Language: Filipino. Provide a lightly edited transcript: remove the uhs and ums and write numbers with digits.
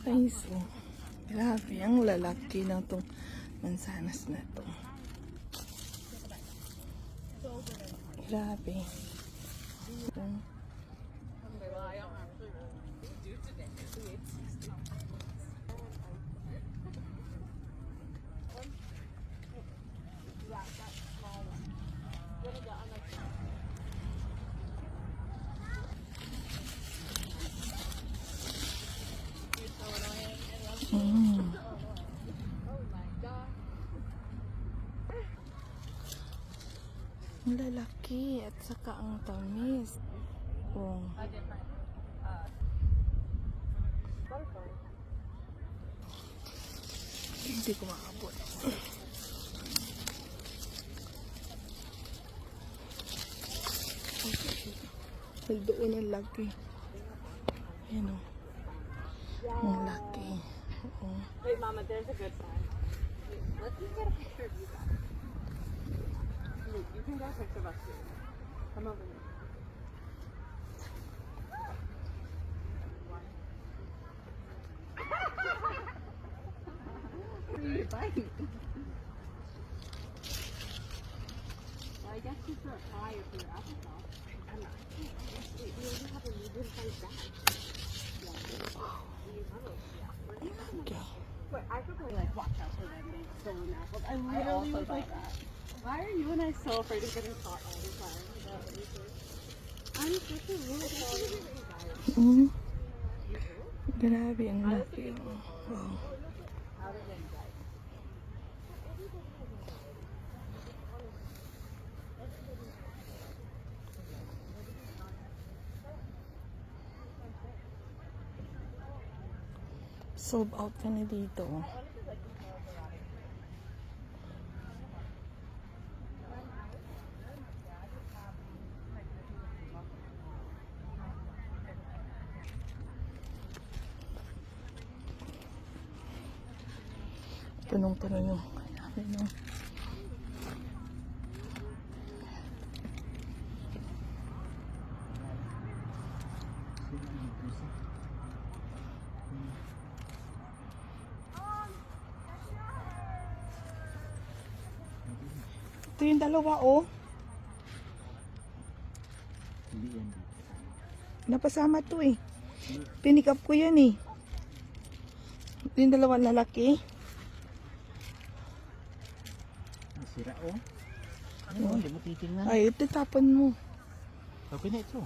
Guys, oh, grabe ang lalaki ng tong mansanas na to. Grabe. Ang lalaki at saka ang tamis. Oh. Hindi ko makabot. Doon ang laki. Ayan o. Ang laki. Oo. Wait, Mama, there's a good sign. Let's just get a picture of you guys. Luke, you can get a picture of us too. Come over here. What are you biting? Well, I guess you throw it higher for your applesauce. I'm not. Wait, we only have a medium-sized bag. Okay. Wait, I could probably like watch out for them being stolen apples. I literally was like, why are you and I so afraid of getting caught all the time? I'm such a rude Grabe ang laki. Wow. Sold out ka na dito. Punong-puno yung ano. Ito yung dalawa, oh. Napasama to eh. Pinick up ko yan eh. Ito yung dalawang lalaki. Sira oh. Ano, hindi mo titingnan. Ay, ito tapon mo. Okay na ito.